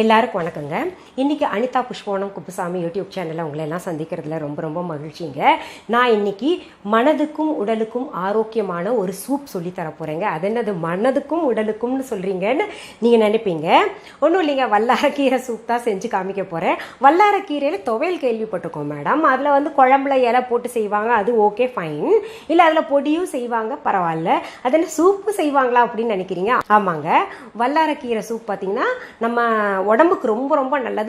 எல்லாருக்கும் வணக்கங்க. இன்னைக்கு அனிதா குப்புசாமி யூடியூப் சேனலில் உங்களை எல்லாம் சந்திக்கிறதுல ரொம்ப ரொம்ப மகிழ்ச்சிங்க. நான் இன்னைக்கு மனதுக்கும் உடலுக்கும் ஆரோக்கியமான ஒரு சூப் சொல்லி தர போகிறேங்க. அது என்னது மனதுக்கும் உடலுக்கும்னு சொல்கிறீங்கன்னு நீங்கள் நினைப்பீங்க. ஒன்றும் இல்லைங்க, வல்லாரக்கீரை சூப் தான் செஞ்சு காமிக்க போகிறேன். வல்லாரக்கீரையில் துவையல் கேள்விப்பட்டிருக்கோம் மேடம். அதில் குழம்புல இலை போட்டு செய்வாங்க, அது ஓகே ஃபைன். இல்லை அதில் பொடியும் செய்வாங்க, பரவாயில்ல. அது என்ன சூப்பு செய்வாங்களா அப்படின்னு நினைக்கிறீங்க? ஆமாங்க, வல்லாரக்கீரை சூப் பார்த்தீங்கன்னா நம்ம உடம்புக்கு ரொம்ப ரொம்ப நல்லது.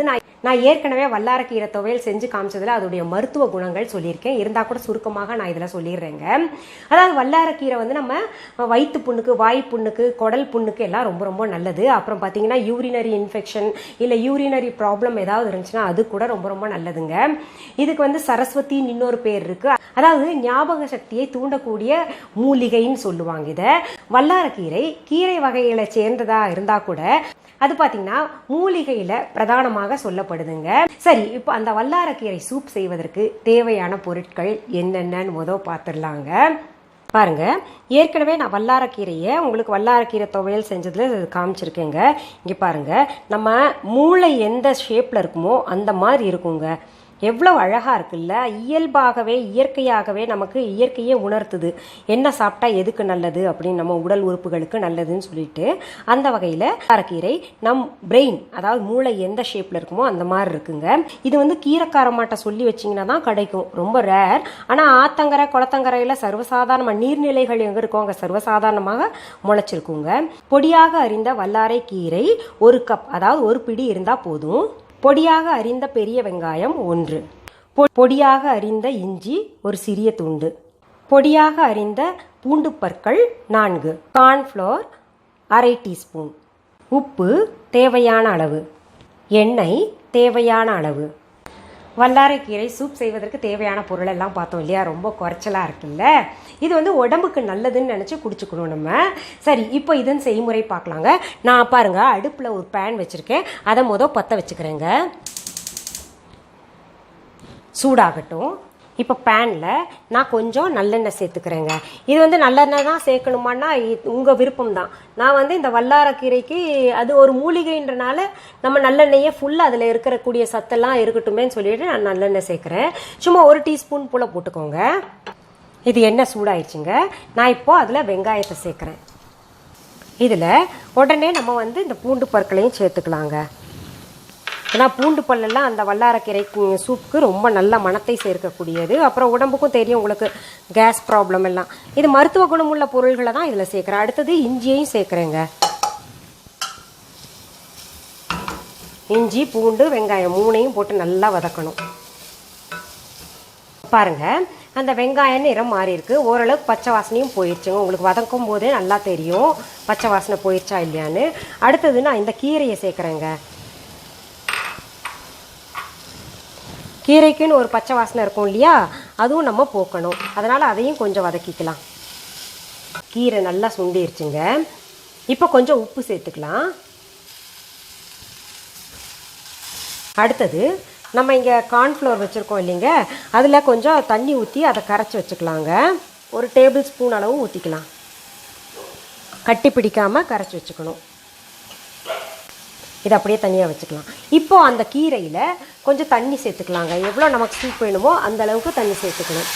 நான் ஏற்கனவே வல்லாரக்கீரை துவையல் செஞ்சு காமிச்சதுல அதோடைய மருத்துவ குணங்கள் சொல்லியிருக்கேன். இருந்தால் கூட சுருக்கமாக நான் இதில் சொல்லிடுறேங்க. அதாவது வல்லாரக்கீரை நம்ம வயிற்று புண்ணுக்கு, வாய் புண்ணுக்கு, குடல் புண்ணுக்கு எல்லாம் ரொம்ப ரொம்ப நல்லது. அப்புறம் பார்த்தீங்கன்னா யூரினரி இன்ஃபெக்ஷன் இல்லை யூரினரி ப்ராப்ளம் ஏதாவது இருந்துச்சுன்னா அது கூட ரொம்ப ரொம்ப நல்லதுங்க. இதுக்கு சரஸ்வதின்னு இன்னொரு பேர் இருக்கு. அதாவது ஞாபக சக்தியை தூண்டக்கூடிய மூலிகைன்னு சொல்லுவாங்க. இதை வல்லாரக்கீரை கீரை வகைகளை சேர்ந்ததா இருந்தா கூட அது பார்த்தீங்கன்னா மூலிகையில பிரதானமாக சொல்லப்படுதுங்க. சரி, இப்போ அந்த வல்லாரக்கீரை சூப் செய்வதற்கு தேவையான பொருட்கள் என்னென்னு பார்த்துடலாங்க. பாருங்க, ஏற்கனவே நான் வல்லாரக்கீரையை உங்களுக்கு வல்லாரக்கீரை துவையல் செஞ்சதுல காமிச்சிருக்கேங்க. இங்க பாருங்க, நம்ம மூளை எந்த ஷேப்ல இருக்குமோ அந்த மாதிரி இருக்குங்க. எவ்வளவு அழகா இருக்குல்ல. இயல்பாகவே இயற்கையாகவே நமக்கு இயற்கையே உணர்த்துது என்ன சாப்பிட்டா எதுக்கு நல்லது அப்படின்னு, நம்ம உடல் உறுப்புகளுக்கு நல்லதுன்னு சொல்லிட்டு. அந்த வகையில வல்லாரக்கீரை நம் பிரெயின், அதாவது மூளை எந்த ஷேப்ல இருக்குமோ அந்த மாதிரி இருக்குங்க. இது கீரைக்காரமாட்ட சொல்லி வச்சிங்கன்னா தான் கிடைக்கும், ரொம்ப ரேர். ஆனா ஆத்தங்கரை குளத்தங்கரையில சர்வசாதாரண நீர்நிலைகள் எங்க இருக்கோ அங்க சர்வசாதாரணமாக முளைச்சிருக்குங்க. பொடியாக அறிந்த வல்லாரை கீரை 1 கப், அதாவது 1 பிடி இருந்தா போதும். பொடியாக அறிந்த பெரிய வெங்காயம் 1, பொடியாக அறிந்த இஞ்சி ஒரு சிறிய துண்டு, பொடியாக அறிந்த பூண்டு பற்கள் 4, கார்ன்ஃப்ளோர் 1/2 டீஸ்பூன், உப்பு தேவையான அளவு, எண்ணெய் தேவையான அளவு. வல்லாரைக்கீரை சூப் செய்வதற்கு தேவையான பொருள் எல்லாம் பார்த்தோம் இல்லையா? ரொம்ப குறைச்சலாக இருக்குல்ல. இது உடம்புக்கு நல்லதுன்னு நினச்சி குடிச்சுக்கணும் நம்ம. சரி, இப்போ இதன் செய்முறை பார்க்கலாங்க. நான் பாருங்க அடுப்பில் ஒரு பேன் வச்சுருக்கேன். அதை பற்ற வச்சுக்கிறேங்க. சூடாகட்டும். இப்போ பேனில் நான் கொஞ்சம் நல்லெண்ணெய் சேர்த்துக்கிறேங்க. இது நல்லெண்ணெய் தான் சேர்க்கணுமான்னா உங்கள் விருப்பம் தான். நான் இந்த வல்லாரக்கீரைக்கு அது ஒரு மூலிகைன்றனால நம்ம நல்லெண்ணெயை ஃபுல்லாக அதில் இருக்கக்கூடிய சத்தெல்லாம் இருக்கட்டுமேன்னு சொல்லிட்டு நான் நல்லெண்ணெய் சேர்க்குறேன். சும்மா 1 டீஸ்பூன் போல் போட்டுக்கோங்க. இது எண்ணெய் சூடாயிடுச்சுங்க. நான் இப்போது அதில் வெங்காயத்தை சேர்க்குறேன். இதில் உடனே நம்ம இந்த பூண்டு பற்களையும் சேர்த்துக்கலாங்க. ஏன்னா பூண்டு பல்லெல்லாம் அந்த வல்லாரக்கீரை சூப்புக்கு ரொம்ப நல்ல மணத்தை சேர்க்கக்கூடியது. அப்புறம் உடம்புக்கும் தெரியும் உங்களுக்கு கேஸ் ப்ராப்ளம் எல்லாம். இது மருத்துவ குணமுள்ள பொருள்களை தான் இதில் சேர்க்குறேன். அடுத்தது இஞ்சியையும் சேர்க்குறேங்க. இஞ்சி, பூண்டு, வெங்காயம் 3ஐயும் போட்டு நல்லா வதக்கணும். பாருங்க, அந்த வெங்காயம் நிறம் மாறி இருக்கு. ஓரளவுக்கு பச்சை வாசனையும் போயிடுச்சுங்க. உங்களுக்கு வதக்கும் போதே நல்லா தெரியும் பச்சை வாசனை போயிடுச்சா இல்லையான்னு. அடுத்தது நான் இந்த கீரையை சேர்க்குறேங்க. கீரைக்குன்னு ஒரு பச்சை வாசனை இருக்கும் இல்லையா, அதுவும் நம்ம போக்கணும். அதனால் அதையும் கொஞ்சம் வதக்கிக்கலாம். கீரை நல்லா சுண்டிருச்சுங்க. இப்போ கொஞ்சம் உப்பு சேர்த்துக்கலாம். அடுத்தது நம்ம இங்கே கார்ன்ஃப்ளவர் வச்சுருக்கோம் இல்லைங்க, அதில் கொஞ்சம் தண்ணி ஊற்றி அதை கரைச்சி வச்சுக்கலாங்க. 1 டேபிள் ஸ்பூன் அளவு ஊற்றிக்கலாம். கட்டி பிடிக்காமல் கரைச்சி வச்சுக்கணும். இதை அப்படியே தனியாக வச்சுக்கலாம். இப்போ அந்த கீரையில் கொஞ்சம் தண்ணி சேர்த்துக்கலாங்க. எவ்வளோ நமக்கு சூப் வேணுமோ அந்த அளவுக்கு தண்ணி சேர்த்துக்கணும்.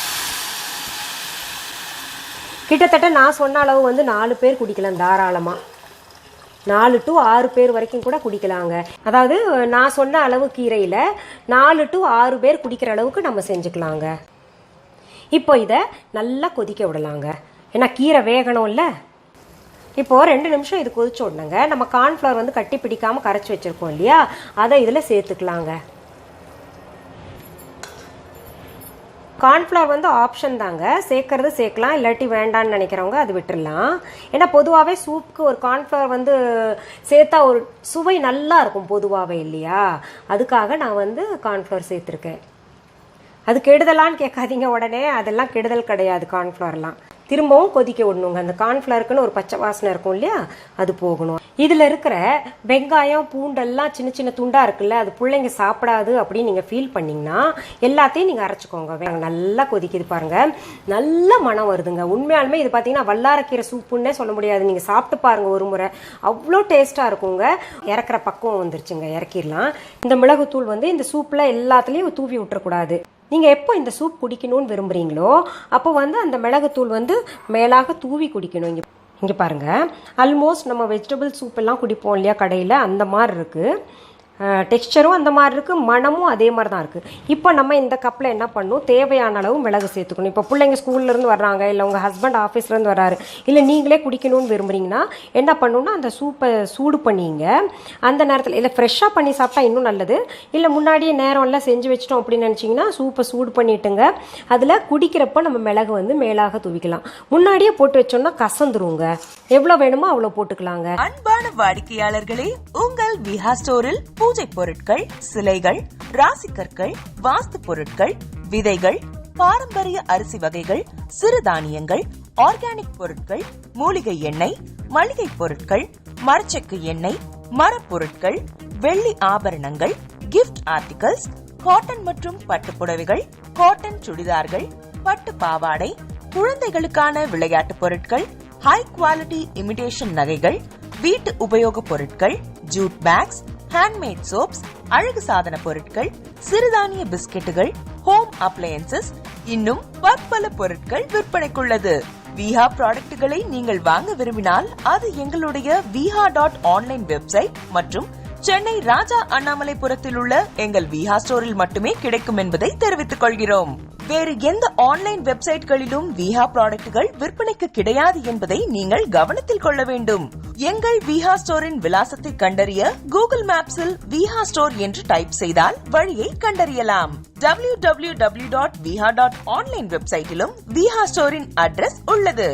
கிட்டத்தட்ட நான் சொன்ன அளவு 4 பேர் குடிக்கலாம் தாராளமாக. 4 to 6 பேர் வரைக்கும் கூட குடிக்கலாங்க. அதாவது நான் சொன்ன அளவு கீரையில் 4 to 6 பேர் குடிக்கிற அளவுக்கு நம்ம செஞ்சுக்கலாங்க. இப்போ இதை நல்லா கொதிக்க விடலாங்க. ஏன்னா கீரை வேகணும்ல. இப்போது 2 நிமிஷம் இது கொதிச்சு விடணுங்க. நம்ம கார்ன்ஃப்ளவர் கட்டி பிடிக்காமல் கரைச்சி வச்சுருக்கோம் இல்லையா, அதை இதில் சேர்த்துக்கலாங்க. கார்ன்ஃப்ளவர் ஆப்ஷன் தாங்க, சேர்க்கறது சேர்க்கலாம், இல்லாட்டி வேண்டான்னு நினைக்கிறவங்க அது விட்டுடலாம். ஏன்னா பொதுவாகவே சூப்புக்கு ஒரு கார்ன்ஃப்ளவர் சேர்த்தா ஒரு சுவை நல்லா இருக்கும் பொதுவாகவே இல்லையா, அதுக்காக நான் கார்ன்ஃப்ளவர் சேர்த்துருக்கேன். அது கெடுதலான்னு கேட்காதீங்க உடனே, அதெல்லாம் கெடுதல் கிடையாது கார்ன்ஃப்ளவர்லாம். திரும்பவும் கொதிக்க விடணுங்க. அந்த கார்ன்ஃப்ளவருக்குன்னு ஒரு பச்சை வாசனை இருக்கும் இல்லையா, அது போகணும். இதில் இருக்கிற வெங்காயம் பூண்டெல்லாம் சின்ன சின்ன துண்டாக இருக்குல்ல, அது பிள்ளைங்க சாப்பிடாது அப்படின்னு நீங்கள் ஃபீல் பண்ணிங்கன்னா எல்லாத்தையும் நீங்கள் அரைச்சிக்கோங்க. நல்லா கொதிக்குது பாருங்கள், நல்ல மனம் வருதுங்க. உண்மையாலுமே இது பார்த்தீங்கன்னா வல்லாரக்கீரை சூப்புன்னே சொல்ல முடியாது. நீங்கள் சாப்பிட்டு பாருங்கள் ஒரு முறை, அவ்வளோ டேஸ்ட்டாக இருக்குங்க. இறக்குற பக்குவம் வந்துருச்சுங்க, இறக்கிடலாம். இந்த மிளகுத்தூள் வந்து இந்த சூப்பில் எல்லாத்துலேயும் தூவி விட்டுறக்கூடாது. நீங்கள் எப்போ இந்த சூப் குடிக்கணும்னு விரும்புகிறீங்களோ அப்போ வந்து அந்த மிளகுத்தூள் வந்து மேலாக தூவி குடிக்கணும். இங்கே பாருங்கள், ஆல்மோஸ்ட் நம்ம வெஜிடபிள் சூப் எல்லாம் குடிப்போம் இல்லையா கடையில், அந்த மாதிரி இருக்குது. டெக்ஸ்சரும் அந்த மாதிரி இருக்குது, மனமும் அதே மாதிரி தான் இருக்குது. இப்போ நம்ம இந்த கப்பில் என்ன பண்ணணும், தேவையான அளவு மிளகு சேர்த்துக்கணும். இப்போ பிள்ளைங்க ஸ்கூல்லேருந்து வர்றாங்க, இல்லை உங்கள் ஹஸ்பண்ட் ஆஃபீஸ்லேருந்து வர்றாரு, இல்லை நீங்களே குடிக்கணும்னு விரும்புகிறீங்கன்னா என்ன பண்ணணும்னா அந்த சூப்பை சூடு பண்ணிங்க. அந்த நேரத்தில் இல்லை ஃப்ரெஷ்ஷாக பண்ணி சாப்பிட்டா இன்னும் நல்லது. இல்லை முன்னாடியே நேரம் எல்லாம் செஞ்சு வச்சிட்டோம் அப்படின்னு நினச்சிங்கன்னா சூப்பை சூடு பண்ணிட்டுங்க. அதில் குடிக்கிறப்ப நம்ம மிளகு வந்து மேலாக தூவிக்கலாம். முன்னாடியே போட்டு வச்சோம்னா கசந்துருங்க. எவ்வளோ வேணுமோ அவ்வளோ போட்டுக்கலாங்க. அன்பான வாடிக்கையாளர்களே, உங்கள் விஹா ஸ்டோரில் பூஜை பொருட்கள், சிலைகள், ராசிக்கற்கள், வாஸ்து பொருட்கள், விதைகள், பாரம்பரிய அரிசி வகைகள், சிறுதானியங்கள், ஆர்கானிக் பொருட்கள், மூலிகை எண்ணெய், மளிகை பொருட்கள், மரச்செக்கு எண்ணெய், மரப்பொருட்கள், வெள்ளி ஆபரணங்கள், கிஃப்ட் ஆர்டிகல்ஸ், காட்டன் மற்றும் பட்டு புடவைகள், காட்டன் சுடிதார்கள், பட்டு பாவாடை, குழந்தைகளுக்கான விளையாட்டு பொருட்கள், ஹை குவாலிட்டி இமிடேஷன் நகைகள், வீட்டு உபயோக பொருட்கள், ஜூட் பேக்ஸ், ஹேண்ட்மேட் சோப்ஸ், அழகு சாதன பொருட்கள், சிறுதானிய பிஸ்கெட்டுகள், ஹோம் அப்ளையன்சஸ், இன்னும் பற்பல பொருட்கள் விற்பனைக்குள்ளது. விஹா ப்ராடக்ட்களை நீங்கள் வாங்க விரும்பினால் அது எங்களுடைய viha.online வெப்சைட் மற்றும் சென்னை ராஜா அண்ணாமலைபுரத்தில் உள்ள எங்கள் விஹா ஸ்டோரில் மட்டுமே கிடைக்கும் என்பதை தெரிவித்துக் கொள்கிறோம். வேறு எந்த ஆன்லைன் வெப்சைட்களிலும் விஹா ப்ராடக்ட்கள் விற்பனைக்கு கிடையாது என்பதை நீங்கள் கவனத்தில் கொள்ள வேண்டும். எங்கள் விஹா ஸ்டோரின் விலாசத்தை கண்டறிய கூகுள் மேப்ஸில் விஹா ஸ்டோர் என்று டைப் செய்தால் வழியை கண்டறியலாம். www.viha.online வெப்சைட்டிலும் விஹா ஸ்டோரின் அட்ரஸ் உள்ளது.